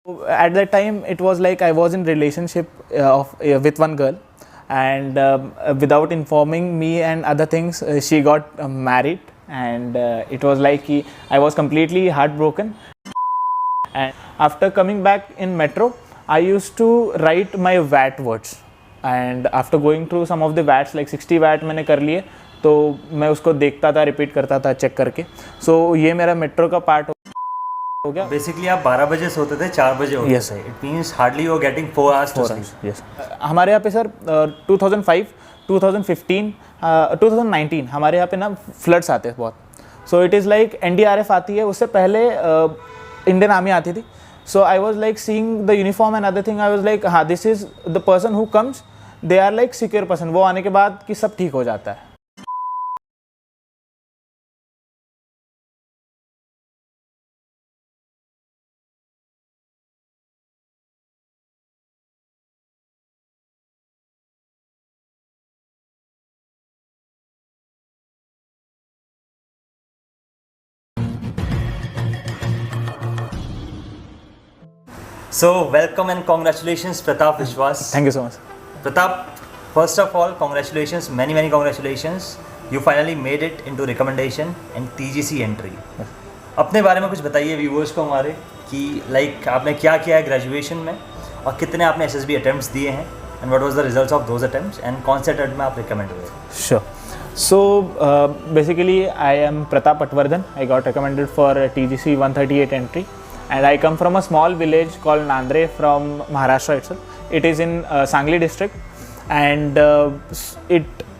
At that time, it was like I was in relationship with one girl, and without informing me and other things, she got married, and it was like I was completely heartbroken. And after coming back in metro, I used to write my VAT words, and after going through some of the VATs, like 60 VAT मैंने कर लिए, तो मैं उसको देखता था, repeat करता था, चेक करके. So ये मेरा मेट्रो का पार्ट हो गया. बेसिकली आप 12 बजे सोते थे, 4 बजे होते Yes, थे. It means hardly you are getting 4 hours to sleep. Yes. हमारे यहाँ पे सर 2005, 2015, 2019 हमारे यहाँ पे ना फ्लड्स आते हैं बहुत. So it is like NDRF आती है, उससे पहले इंडियन आर्मी आती थी. So I was like seeing the uniform and other thing. I was like हाँ, this is the person who comes, they are like secure person. वो आने के बाद कि सब ठीक हो जाता है. So welcome and congratulations, Pratap Vishwas. Thank you so much. Pratap, first of all, congratulations, many congratulations. You finally made it into recommendation and TGC entry. अपने बारे में कुछ बताइए व्यूअर्स को हमारे कि लाइक आपने क्या किया है ग्रेजुएशन में और कितने आपने SSB अटेम्प्ट्स दिए हैं and what was the results of those attempts and कौन से अटेम्प्ट में आप रिकमेंड हुए? Sure. So basically, I am Pratap Patwardhan. I got recommended for TGC 138 entry, and I come from a small village called Nandre from Maharashtra itself. It is in Sangli district, and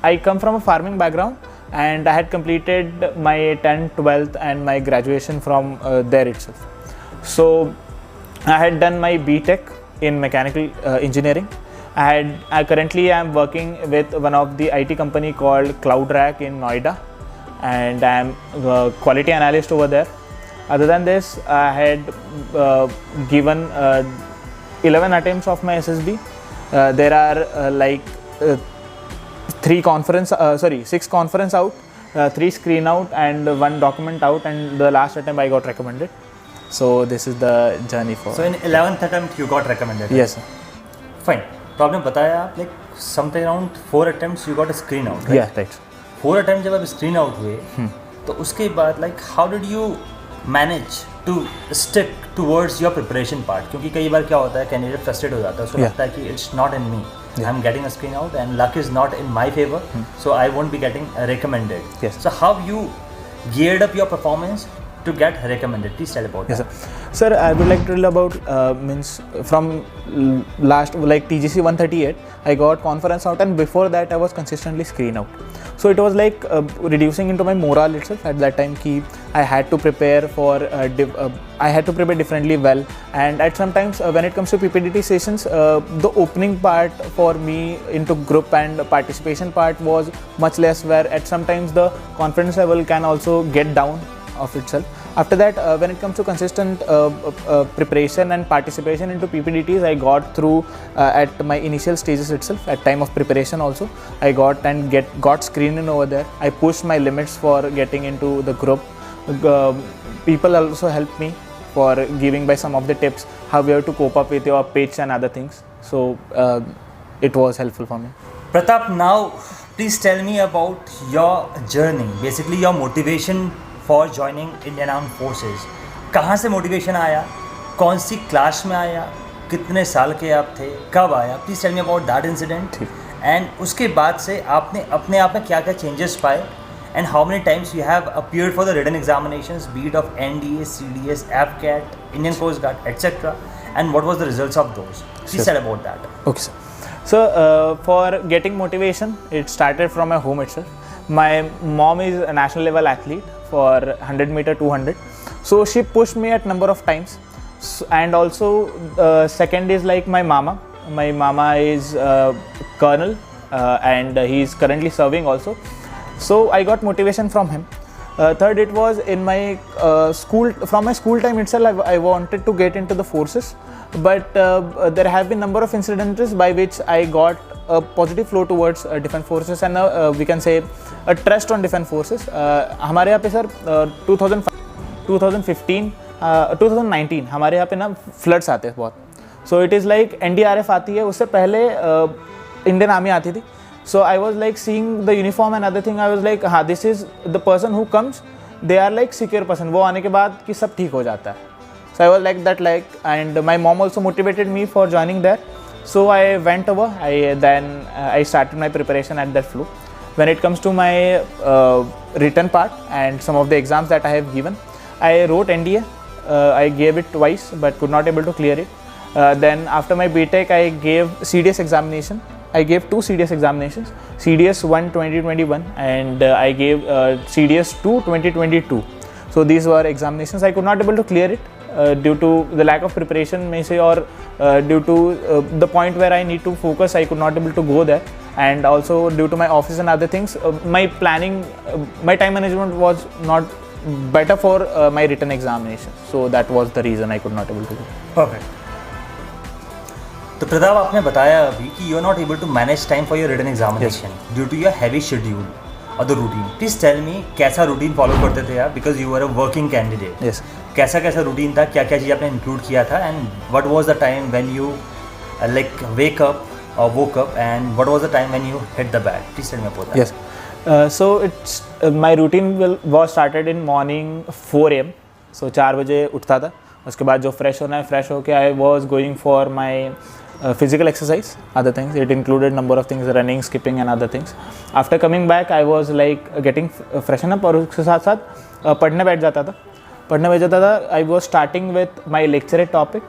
I come from a farming background, and I had completed my 10th, 12th and my graduation from there itself. So I had done my BTech in mechanical engineering. I currently am working with one of the IT company called CloudRack in Noida, and I am quality analyst over there. Other than this, I had given 11 attempts of my SSB. There are like 6 conference out, 3 screen out, and 1 document out, and the last attempt I got recommended. So this is the journey for. So in 11th attempt you got recommended. Yes, sir. Fine. तो आपने बताया आप like something around 4 attempts you got a screen out, right? Yeah, right. 4 attempts जब आप screen out हुए तो उसके बाद like how did you manage to stick towards your preparation part? क्योंकि कई बार क्या होता है कैंडिडेट फ्रस्ट्रेट हो जाता है, उसको लगता है कि it's not in me, I am getting a screen out and luck is not in my favour, so I won't be getting recommended. Yes. So how you geared up your performance to get recommended? Please tell about Yes, that. sir. I would like to tell about from last like TGC 138. I got conference out, and before that I was consistently screen out. So it was like reducing into my morale itself at that time. Ki I had to prepare for I had to prepare differently well, and at sometimes when it comes to PPDT sessions, the opening part for me into group and participation part was much less. Where at sometimes the confidence level can also get down of itself. After that, when it comes to consistent preparation and participation into PPDTs, I got through at my initial stages itself. At time of preparation also, I got screened in over there. I pushed my limits for getting into the group. People also helped me for giving by some of the tips how you have to cope up with your pitch and other things. So it was helpful for me. Pratap, now please tell me about your journey, basically your motivation for joining Indian arm forces. कहाँ से motivation आया, कौन सी class में आया, कितने साल के आप थे, कब आया? Please tell me about that incident. And उसके बाद से आपने अपने आप में क्या क्या चेंजेस पाए and how many times you have appeared for the written examinations beat of NDA, CDS, AFCAT, Indian coast guard etcetera, and what was the results of those? Please tell about that. Okay, sir. So for getting motivation, it started from my home itself. My mom is a national level athlete for 100 meter, 200. So she pushed me at number of times. And also second is like my mama. My mama is colonel and he is currently serving also. So I got motivation from him. Third, it was in my school. From my school time itself, I wanted to get into the forces, but there have been number of incidents by which I got a positive flow towards defense forces and we can say a trust on defense forces. हमारे यहाँ पे sir 2015 2019 हमारे यहाँ पे ना floods आते हैं बहुत. So it is like NDRF आती है, उससे पहले इंडियन आर्मी आती थी. So I was like seeing the uniform and other thing. I was like हाँ, this is the person who comes, they are like secure person. वो आने के बाद कि सब ठीक हो जाता है. So I was like that, like, and my mom also motivated me for joining there. So I went over. I started my preparation at that flu. When it comes to my written part and some of the exams that I have given, I wrote NDA. I gave it twice, but could not able to clear it. Then after my BTech, I gave CDS examination. I gave 2 CDS examinations, CDS 1 2021 and I gave CDS 2 2022. So these were examinations. I could not able to clear it. Due to the lack of preparation may say, or due to the point where I need to focus, I could not able to go there, and also due to my office and other things, my planning, my time management was not better for my written examination. So that was the reason I could not able to go. Perfect. तो प्रताप, आपने बताया अभी कि you are not able to manage time for your written examination due to your heavy schedule और the routine. Please tell me, कैसा routine follow करते थे आप, because you are a working candidate. Yes. कैसा कैसा रूटीन था, क्या क्या चीज़ आपने इंक्लूड किया था, and what was the time when you like wake up or woke up, and what was the time when you hit the bed? Please tell me about that. Yes. So it's my routine was started in morning 4 AM. So 4 बजे उठता था. उसके बाद जो fresh होना है, fresh होके I was going for my physical exercise, other things. It included number of things, running, skipping and other things. After coming back, I was like getting freshen up और उसके साथ साथ पढ़ने बैठ जाता था. I was starting with my lecture topic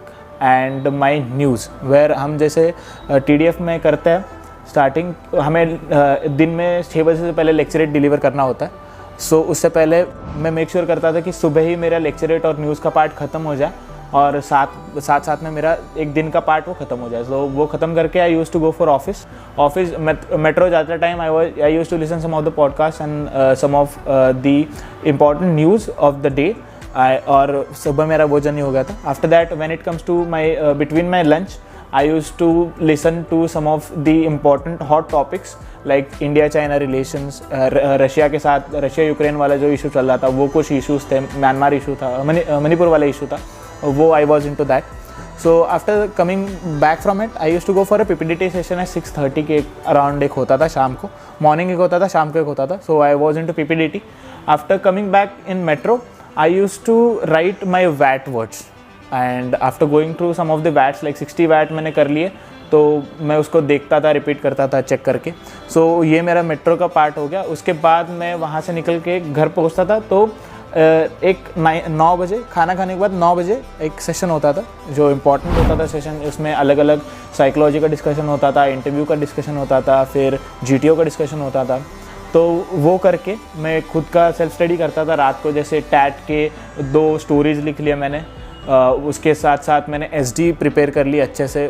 and my news, where हम जैसे TDF में करते हैं स्टार्टिंग, हमें दिन में 6 बजे से पहले लेक्चरेट डिलीवर करना होता है. सो उससे पहले मैं मेक श्योर करता था कि सुबह ही मेरा लेक्चरेट और न्यूज़ का पार्ट ख़त्म हो जाए और साथ में मेरा एक दिन का पार्ट वो ख़त्म हो जाए. सो वो ख़त्म करके I used to go for office metro जाते time I used to listen some of the podcast and some of the important news of the day. और सुबह मेरा वो जर्नी हो गया था. After that when it comes to my between my lunch, I used to listen to some of the important hot topics like India China relations, Russia के साथ Russia Ukraine वाला जो इशू चल रहा था, वो कुछ इश्यूज थे, म्यांमार इशू था, मणिपुर वाला इशू था, वो I was into that. So after coming back from it, I used to go for a PPDT session at 6:30 के अराउंड एक होता था शाम को, मॉर्निंग एक होता था, शाम को एक होता था. So I was into PPDT. After coming back in metro, I used to write my VAT words. And after going through some of the WATs like 60 वैट मैंने कर लिए, तो मैं उसको देखता था, रिपीट करता था, चेक करके. सो ये मेरा मेट्रो का पार्ट हो गया. उसके बाद मैं वहाँ से निकल के घर पहुँचता था. तो एक 9 बजे खाना खाने के बाद 9 बजे एक सेशन होता था जो इम्पोर्टेंट होता था सेशन. उसमें अलग अलग साइकोलॉजी का डिस्कशन होता था, इंटरव्यू का डिस्कशन होता था, फिर GTO का डिस्कशन होता था. तो वो करके मैं खुद का सेल्फ स्टडी करता था. रात को जैसे टैट के 2 स्टोरीज लिख लिया मैंने, उसके साथ साथ मैंने SD प्रिपेयर कर ली अच्छे से,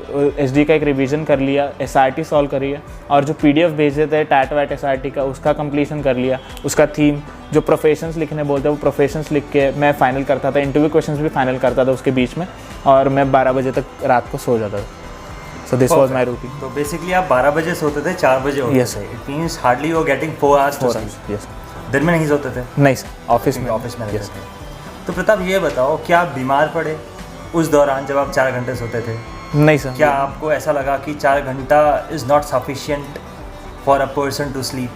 SD का एक रिवीजन कर लिया, SRT सॉल्व कर लिया, और जो PDF भेजे थे टैट वैट SRT का, उसका कंप्लीशन कर लिया. उसका थीम जो प्रोफेशंस लिखने बोलते हैं वो प्रोफेशंस लिख के मैं फाइनल करता था. इंटरव्यू क्वेश्चंस भी फाइनल करता था उसके बीच में, और मैं 12 बजे तक रात को सो जाता था. So this was my routine. तो बेसिकली आप 12 बजे सोते थे, 4 बजे उठते थे. It means hardly you are getting 4 hours to sleep. Yes. दिन में नहीं सोते थे? नहीं सर, ऑफिस में रहते थे. तो प्रताप, ये बताओ, क्या आप बीमार पड़े उस दौरान जब आप 4 घंटे सोते थे? नहीं सर. क्या आपको ऐसा लगा कि 4 घंटा is not sufficient for a person to sleep?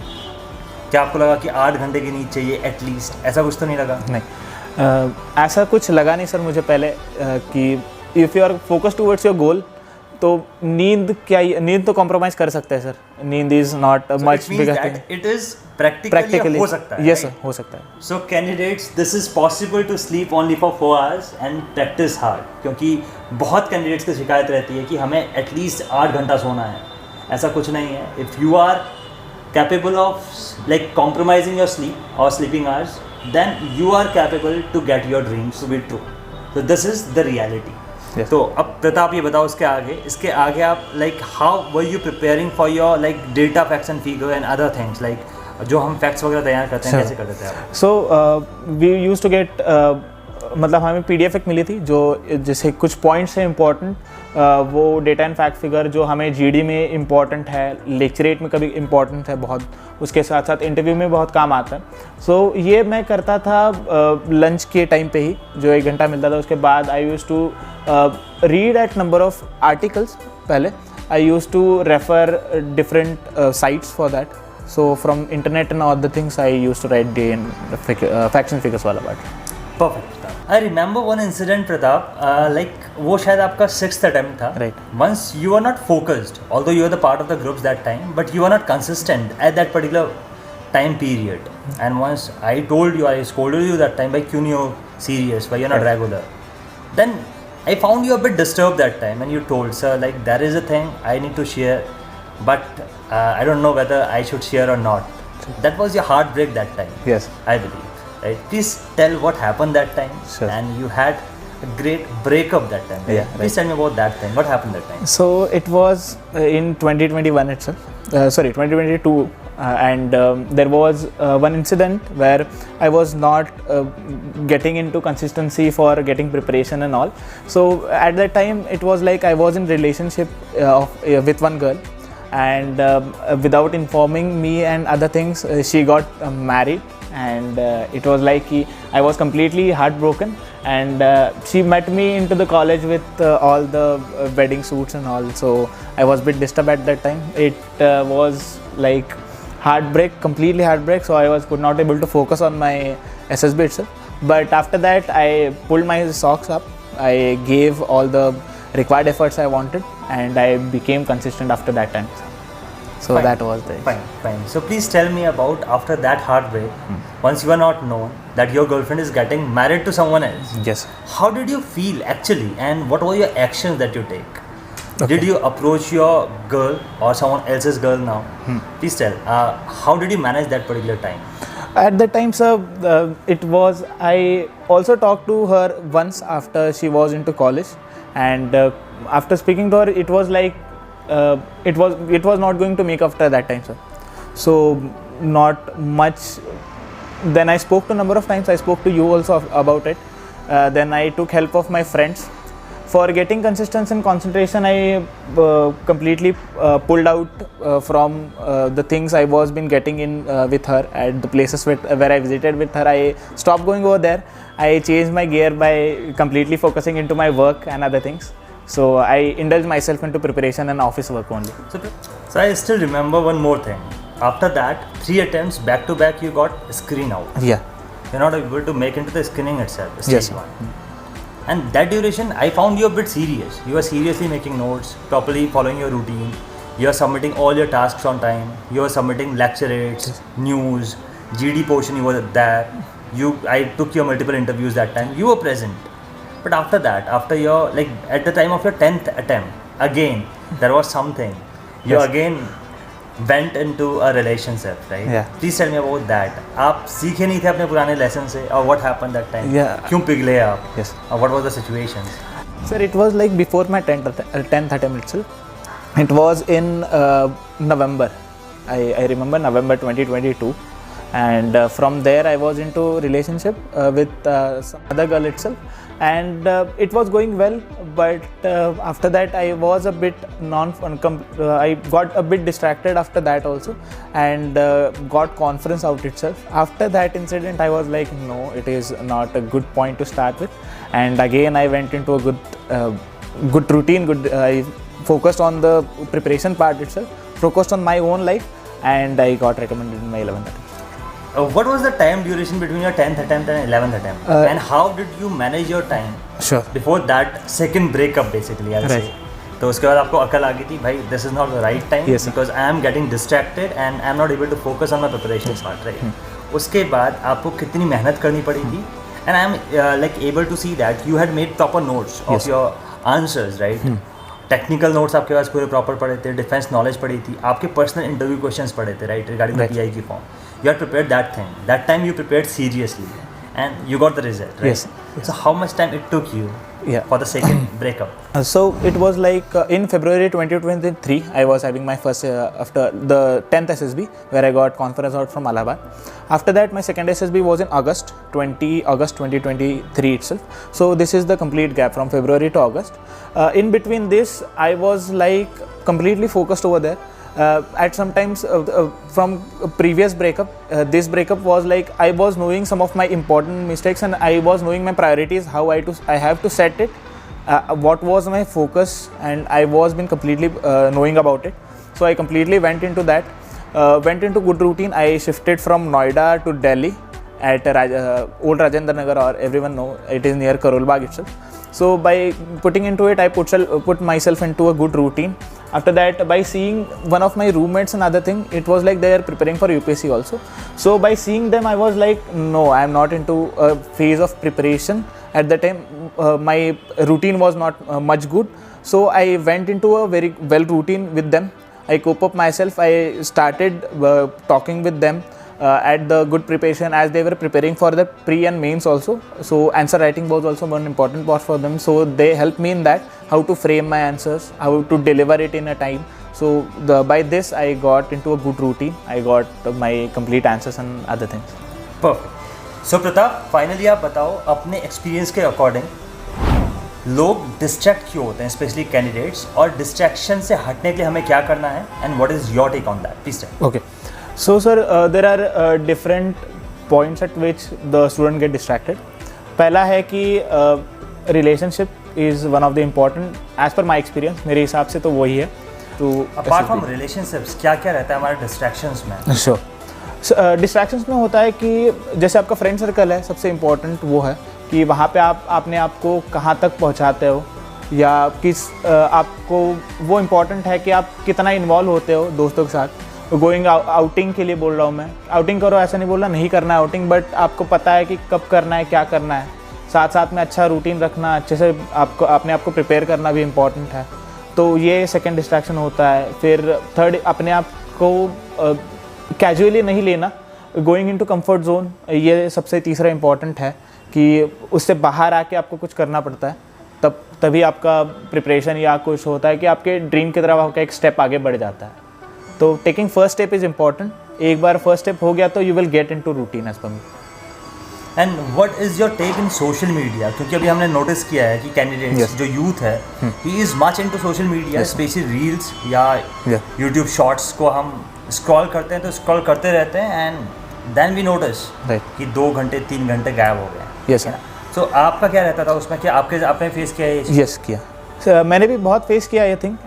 क्या आपको लगा कि 8 घंटे की नींद चाहिए एटलीस्ट? ऐसा कुछ तो नहीं लगा? नहीं, ऐसा कुछ लगा नहीं सर मुझे पहले कि if you are focus towards your goal, तो नींद तो कॉम्प्रोमाइज़ कर सकते हैं सर. नींद is not much bigger thing. It is practically हो सकता है. यस सर, हो सकता है. So candidates, this is possible to sleep only for 4 hours and practice hard. क्योंकि बहुत कैंडिडेट्स की शिकायत रहती है कि हमें एटलीस्ट 8 घंटा सोना है. ऐसा कुछ नहीं है. If you are capable of like compromising your sleep और sleeping hours, then you are capable to get your dreams to be true. तो this is the reality. Yes. तो अब प्रताप, ये बताओ इसके आगे आप like how were you preparing for your like data, facts and figure and other things, like जो हम फैक्ट्स वगैरह तैयार करते हैं, कैसे करते थे आप? So we used to get मतलब हमें PDF एक मिली थी जो जैसे कुछ पॉइंट्स हैं इम्पॉर्टेंट, वो डेटा एंड फैक्ट फिगर जो हमें GD में इम्पॉर्टेंट है, लेक्चरेट में कभी इम्पॉर्टेंट है बहुत, उसके साथ साथ इंटरव्यू में बहुत काम आता है. सो ये मैं करता था लंच के टाइम पे ही, जो 1 घंटा मिलता था. उसके बाद I used to read at number of articles. पहले I used to refer different sites for that. So from internet and other things, I used to write day and facts and figures वाला part. Perfect. I remember one incident, Pratap. Like वो शायद आपका 6th attempt था. Right. Once you were not focused, although you were the part of the groups that time, but you were not consistent at that particular time period. And once I told you, I scolded you that time, by क्यों नहीं हो serious, why you're not regular. Then I found you a bit disturbed that time, and you told, sir, like there is a thing I need to share, but I don't know whether I should share or not. That was your heartbreak that time. Yes. I believe. Right? Please tell what happened that time. Sure. And you had a great breakup that time. Right? Yeah, right. Please tell me about that thing. What happened that time? So it was in 2021 itself. 2022. And there was one incident where I was not getting into consistency for getting preparation and all. So at that time it was like I was in relationship with one girl, and without informing me and other things, she got married, and it was like I was completely heartbroken. And she met me into the college with all the wedding suits and all, so I was a bit disturbed at that time. It was like heartbreak, completely heartbreak, so I could not able to focus on my SSB itself. But after that I pulled my socks up, I gave all the required efforts I wanted, and I became consistent after that time. So Fine. that was the Fine. So please tell me about after that heartbreak, once you were not known that your girlfriend is getting married to someone else. Yes. How did you feel actually, and what were your actions that you take? Okay. Did you approach your girl or someone else's girl now? Please tell. How did you manage that particular time? At that time, sir, it was, I also talked to her once after she was into college, and after speaking to her, it was like it was not going to make after that time, sir. So not much. Then I spoke to a number of times. I spoke to you also about it. Then I took help of my friends. For getting consistency and concentration, I completely pulled out from the things I was been getting in with her at the places where I visited with her. I stopped going over there. I changed my gear by completely focusing into my work and other things. So I indulged myself into preparation and office work only. So I still remember one more thing. After that, 3 attempts back to back, you got screen out. Yeah. You're not able to make into the screening itself. Stage Yes. 1. And that duration, I found you a bit serious. You were seriously making notes, properly following your routine. You are submitting all your tasks on time. You are submitting lecturates, news, GD portion. You were there. I took your multiple interviews that time. You were present. But after that, after your, like at the time of your 10th attempt, again there was something. You Yes. again went into a relationship, right? Yeah. Please tell me about that. आप सीखे नहीं थे अपने पुराने lesson से, or what happened that time? Yeah. क्यों पिघले आप? Yes. Or what was the situation? Sir, it was like before my 10th attempt itself. It was in November. I remember November 2022. And from there I was into relationship with some other girl itself. And it was going well, but after that I was a bit I got a bit distracted after that also, and got conference out itself. After that incident I was like, no, it is not a good point to start with. And again I went into a good routine, I focused on the preparation part itself, focused on my own life, and I got recommended in my 11th attempt. What was the time duration between your 10th attempt and 11th attempt? And how did you manage your time Sure. before that second breakup, basically, I'll Right. say? तो उसके बाद आपको अकल आ गई थी, भाई this is not the right time, Yes, sir. because I am getting distracted and I am not able to focus on my preparation part, right? उसके बाद आपको कितनी मेहनत करनी पड़ी थी, and I am like able to see that you had made proper notes of Yes. your answers, right? Technical notes आपके पास पूरे प्रॉपर पढ़े थे, डिफेंस नॉलेज पढ़ी थी, आपके पर्सनल इंटरव्यू क्वेश्चंस पढ़े थे, right, regarding the Right. PI की form. You had prepared that thing. That time you prepared seriously, and you got the result, right? Yes. So how much time it took you for the second breakup? So it was like in February 2023, I was having my first after the 10th SSB, where I got conference out from Allahabad. After that, my second SSB was in August 2023 itself. So this is the complete gap from February to August. In between this, I was like completely focused over there. At sometimes from previous breakup, this breakup was like I was knowing some of my important mistakes, and I was knowing my priorities, how I have to set it, what was my focus, and I was been completely knowing about it. So I completely went into that, went into good routine. I shifted from Noida to Delhi at old Rajendra Nagar, or everyone know it is near Karol Bagh itself. So by putting into it, I put myself into a good routine. After that, by seeing one of my roommates and other thing, it was like they are preparing for UPSC also. So by seeing them, I was like, no, I am not into a phase of preparation. At the time, my routine was not much good. So I went into a very well routine with them. I cope up myself. I started talking with them at the good preparation, as they were preparing for the pre and mains also. So answer writing was also one important part for them. So they helped me in that, how to frame my answers, how to deliver it in a time. So by this, I got into a good routine. I got my complete answers and other things. Perfect. So Pratap, finally आप बताओ अपने experience के according लोग distract क्यों होते हैं, specially candidates, और distraction से हटने के लिए हमें क्या करना है, and what is your take on that, please tell. Okay. So sir, there are different points at which the student get distracted. पहला है कि relationship is one of the important, as per my experience, मेरे हिसाब से तो वही है. To apart from relationships क्या क्या रहता है हमारे डिस्ट्रैक्शंस में? Sure. डिस्ट्रैक्शंस में होता है कि जैसे आपका फ्रेंड सर्कल है, सबसे इम्पोर्टेंट वो है कि वहाँ पे आप अपने आप को कहाँ तक पहुँचाते हो, या किस आपको वो इम्पोर्टेंट है कि आप कितना इन्वॉल्व होते हो दोस्तों के साथ. गोइंग आउटिंग के लिए बोल रहा हूँ मैं, आउटिंग करो ऐसा नहीं बोल रहा, नहीं करना है आउटिंग, बट आपको पता है कि कब करना है, क्या करना है. साथ साथ में अच्छा रूटीन रखना, अच्छे से आपको अपने आप को प्रिपेयर करना भी इम्पॉर्टेंट है. तो ये सेकंड डिस्ट्रैक्शन होता है. फिर थर्ड, अपने आप को कैजुअली नहीं लेना, गोइंग इनटू कंफर्ट जोन, ये सबसे तीसरा इम्पॉर्टेंट है कि उससे बाहर आके आपको कुछ करना पड़ता है, तभी आपका प्रिपरेशन या कुछ होता है कि आपके ड्रीम की तरफ आपका एक स्टेप आगे बढ़ जाता है. तो taking first step is important. एक बार फर्स्ट स्टेप हो गया तो you will get into routine as per me. And what is your take in social media? क्योंकि अभी हमने नोटिस किया है कि कैंडिडेट्स जो यूथ है, he is much into social media, specially reels या यूट्यूब शॉर्ट्स को हम स्क्रॉल करते हैं, तो स्क्रॉल करते रहते हैं, एंड देन वी नोटिस कि 2 घंटे 3 घंटे गायब हो गए. यस. तो आपका क्या रहता था उसमें, कि आपने फेस किया है? यस, किया. मैंने भी बहुत फेस किया आई थिंक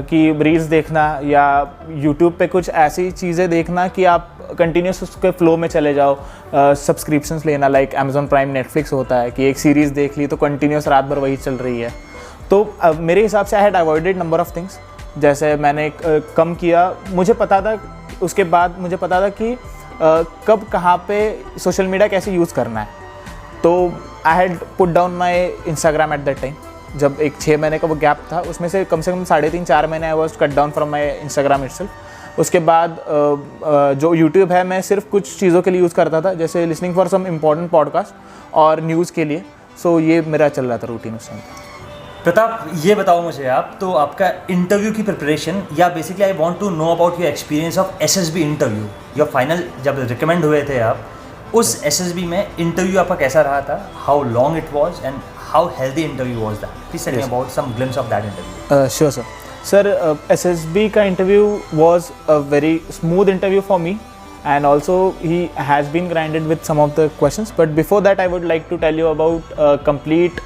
कि रील्स देखना या यूट्यूब पे कुछ ऐसी चीज़ें देखना कि आप कंटिन्यूस उसके फ्लो में चले जाओ. सब्सक्रिप्शंस लेना, लाइक अमेजॉन प्राइम, नेटफ्लिक्स होता है कि एक सीरीज़ देख ली तो कंटिन्यूस रात भर वही चल रही है. तो मेरे हिसाब से I had avoided number of things. जैसे मैंने कम किया. मुझे पता था, उसके बाद मुझे पता था कि कब कहाँ पे सोशल मीडिया कैसे यूज़ करना है. तो I had put down my Instagram at that time. जब एक 6 महीने का वो गैप था, उसमें से कम 3.5-4 महीने I was cut down from my Instagram itself. उसके बाद जो यूट्यूब है, मैं सिर्फ कुछ चीज़ों के लिए यूज़ करता था, जैसे listening for some important podcast और न्यूज़ के लिए. सो ये मेरा चल रहा था रूटीन उस टाइम. प्रताप, ये बताओ मुझे आप, तो आपका इंटरव्यू की प्रिपरेशन, या basically I want to know about your experience of SSB interview. Your final जब रिकमेंड हुए थे आप, उस एसएसबी में इंटरव्यू आपका कैसा रहा था? How long it was and how healthy interview was that? Please tell me about some glimpse of that interview. Sure sir. Sir, SSB का interview was a very smooth interview for me, and also he has been grinded with some of the questions. But before that, I would like to tell you about complete,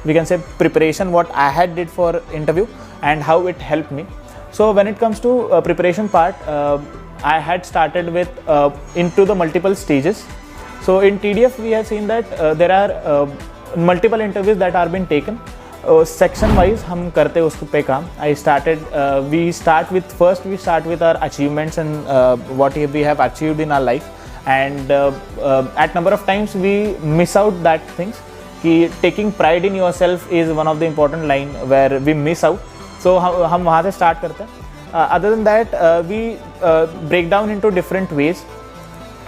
we can say, preparation what I had did for interview and how it helped me. So when it comes to preparation part, I had started with into the multiple stages. So in TDF we have seen that there are multiple interviews that are been taken. Section wise हम करते हैं उस पे काम. we start with our achievements and what we have achieved in our life, and at number of times we miss out that things. कि taking pride in yourself is one of the important line where we miss out. So हम वहाँ से start करते हैं. Other than that, we break down into different ways.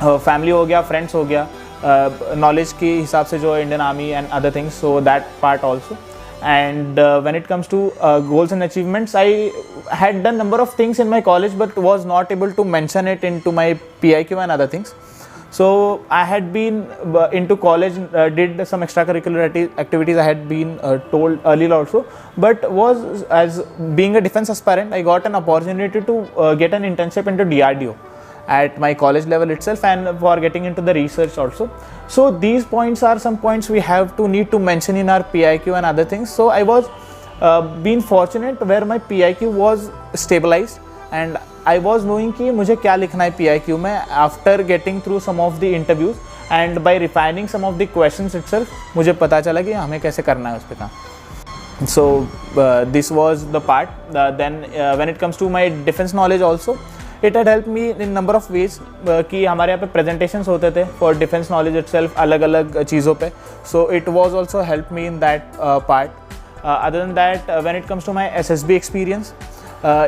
Family हो गया, friends हो गया, नॉलेज के हिसाब से जो Indian army and other things, so that part also. And when it comes to goals and achievements, I had done number of things in my college but was not able to mention it into my PIQ and other things. So I had been into college, did some extracurricular activities I had been told earlier also, but was, as being a defense aspirant, I got an opportunity to get an internship into DRDO at my college level itself, and for getting into the research also. So these points are some points we have to need to mention in our PIQ and other things. So I was been fortunate where my PIQ was stabilized and I was knowing कि मुझे क्या लिखना है PIQ में after getting through some of the interviews and by refining some of the questions itself मुझे पता चला कि हमें कैसे करना है उस पे काम. So this was the part. Then when it comes to my defense knowledge also, it had helped me in number of ways. कि हमारे यहाँ पे presentations होते थे for defense knowledge itself अलग अलग चीज़ों पे. So it was also helped me in that part. Other than that, when it comes to my SSB experience,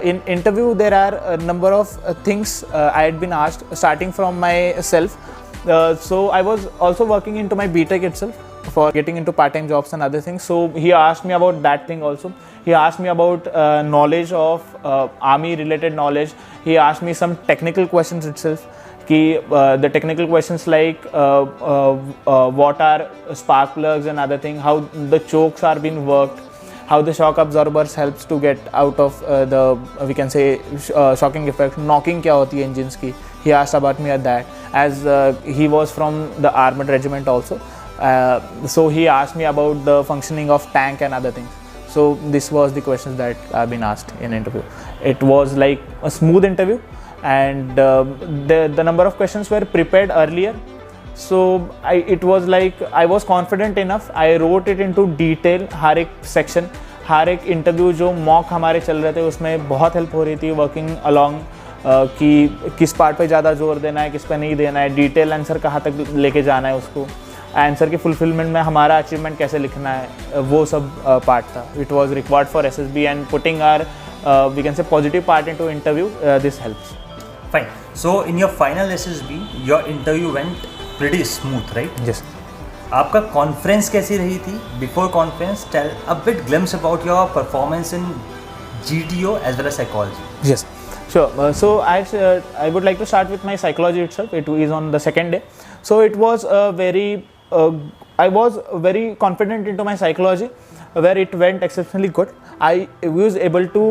in interview there are a number of things I had been asked starting from myself. So I was also working into my BTech itself for getting into part-time jobs and other things. So he asked me about that thing also. He asked me about knowledge of army related knowledge. He asked me some technical questions itself. The technical questions like what are spark plugs and other thing, how the chokes are being worked, how the shock absorbers helps to get out of the we can say shocking effect, knocking kya hoti hai engines ki. He asked about me at that, as he was from the armored regiment also. So he asked me about the functioning of tank and other things. So this was the questions that I've been asked in interview. It was like a smooth interview, and the number of questions were prepared earlier. So it was like I was confident enough. I wrote it into detail. हर एक section, हर एक interview जो mock हमारे चल रहे थे उसमें बहुत help हो रही थी working along कि किस part पे ज़्यादा जोर देना है, किस पे नहीं देना है, detail answer कहाँ तक लेके जाना है उसको, आंसर की फुलफिलमेंट में हमारा अचीवमेंट कैसे लिखना है, वो सब पार्ट था. It was required for SSB and putting our we can say positive part into interview. This helps. Fine. So in your final SSB, your interview went pretty smooth, right? Yes. आपका conference कैसी रही थी? Before conference, tell a bit glimpse about your performance in GTO as well as psychology. Yes. Sure. So I would like to start with my psychology itself. It is on the second day. So it was a very I was very confident into my psychology, where it went exceptionally good. I was able to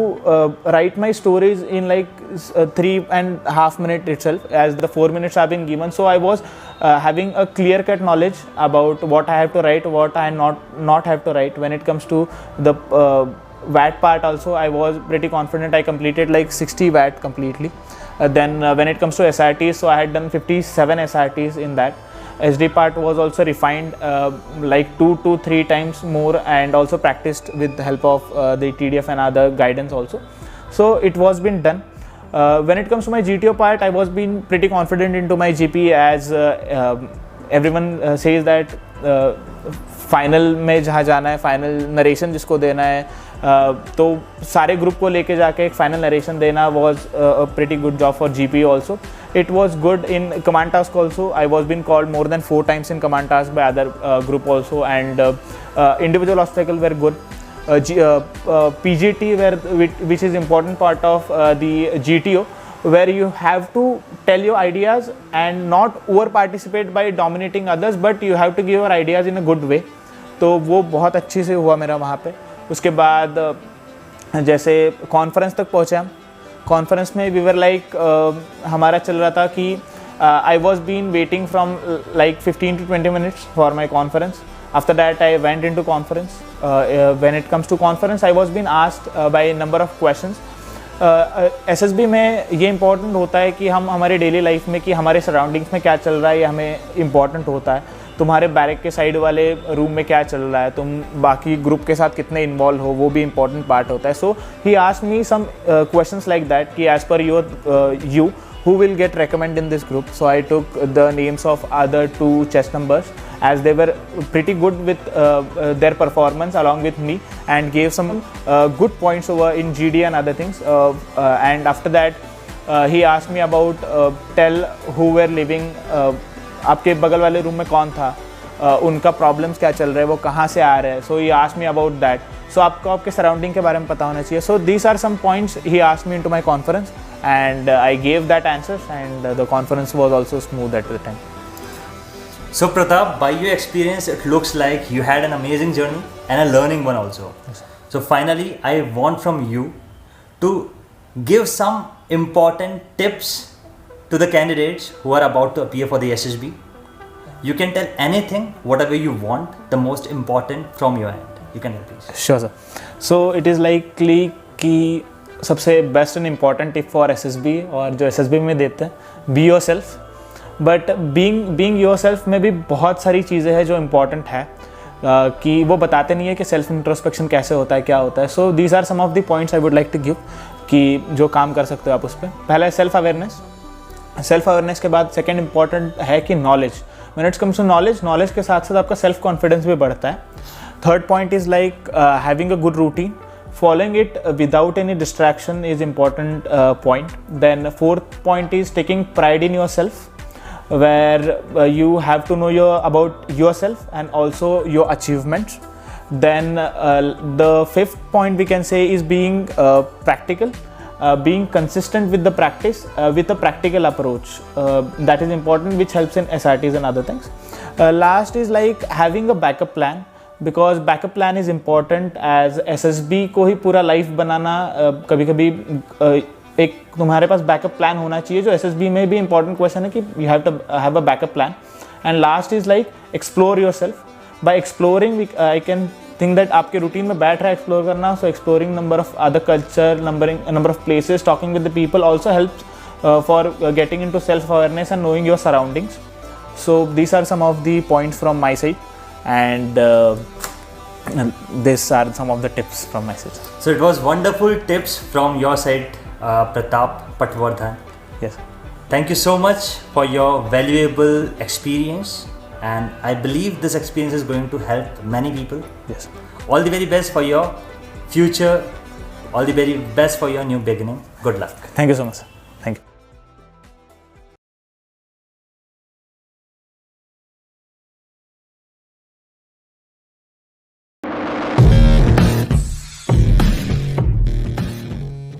write my stories in like 3.5 minutes itself, as the 4 minutes have been given. So I was having a clear-cut knowledge about what I have to write, what I not have to write. When it comes to the VAT part also, I was pretty confident. I completed like 60 VAT completely. Then when it comes to SRTs, so I had done 57 SRTs in that. SD part was also refined like 2 to 3 times more, and also practiced with the help of the TDF and other guidance also. So it was been done. When it comes to my GTO part, I was been pretty confident into my GP, as everyone says that final में जहाँ जाना है, final narration जिसको देना है, तो सारे group को लेके जाके एक फाइनल नरेशन देना was a pretty good job for GP also. It was good in command task also. I was been called more than 4 times in command task by other group also, and individual obstacle were good. PGT which is important part of the GTO, where you have to tell your ideas and not over participate by dominating others, but you have to give your ideas in a good way. तो वो बहुत अच्छे से हुआ मेरा वहाँ पे. उसके बाद जैसे कॉन्फ्रेंस तक पहुँचे हम. कॉन्फ्रेंस में वी वर लाइक हमारा चल रहा था कि I was been waiting from like 15 to 20 minutes for my conference. After that I went in to conference. When it comes to conference, I was been asked by number of questions. SSB में ये important होता है कि हम हमारे daily life में कि हमारे सराउंडिंग्स में क्या चल रहा है, ये हमें इंपॉर्टेंट होता है. तुम्हारे बैरक के साइड वाले रूम में क्या चल रहा है, तुम बाकी ग्रुप के साथ कितने इन्वॉल्व हो, वो भी इंपॉर्टेंट पार्ट होता है. So he asked me some questions like that कि as per you who will get recommended in this group. So I took the names of other 2 chess numbers, as they were pretty good with their performance along with me, and gave some good points over in GD and other things. And after that he asked me about tell who were living आपके बगल वाले room में कौन था, उनका problems क्या चल रहे हैं, वो कहाँ से आ रहे हैं. So he asked me about that. So आपको आपके सराउंडिंग के बारे में पता होना चाहिए. So these are some points he asked me into my conference and I gave that answers, and the conference was also smooth at the time. So Pratap, by your experience, it looks like you had an amazing journey and a learning one also. Yes. So finally, I want from you to give some important tips to the candidates who are about to appear for the SSB. You can tell anything, whatever you want, the most important from your end. You can tell please. Sure sir. So it is likely कि सबसे best and important tip for SSB और जो SSB में देते हैं, be your self. But being your self में भी बहुत सारी चीज़ें हैं जो इम्पॉर्टेंट है, कि वो बताते नहीं है कि सेल्फ इंट्रोस्पेक्शन कैसे होता है, क्या होता है. So these are some of the points I would like to give कि जो काम कर सकते हो आप उस पर. पहला है सेल्फ अवेयरनेस. सेल्फ अवेयरनेस के बाद सेकेंड इंपॉर्टेंट है कि knowledge. When it's comes to knowledge के साथ साथ आपका सेल्फ कॉन्फिडेंस भी बढ़ता है. Third point is like having a good routine. Following it without any distraction is important point. Then fourth point is taking pride in yourself, where you have to know about yourself and also your achievements. Then the fifth point we can say is being practical, being consistent with the practice, with a practical approach. That is important, which helps in SRTs and other things. Last is like having a backup plan. Because backup plan is important. As SSB को ही पूरा life बनाना, कभी कभी एक तुम्हारे पास backup plan होना चाहिए. जो SSB में भी इंपॉर्टेंट क्वेश्चन है कि you have to have a backup plan. And last is like explore your self. By exploring I can think that आपके रूटीन में बैठ रहा है एक्सप्लोर करना. So exploring number of other culture, number of places, talking with the people also helps for getting in to self awareness and knowing your surroundings. So these are some of the points from my side. And these are some of the tips from my side. So it was wonderful tips from your side, Pratap Patwardhan. Yes. Thank you so much for your valuable experience, and I believe this experience is going to help many people. Yes. All the very best for your future. All the very best for your new beginning. Good luck. Thank you so much. Thank you.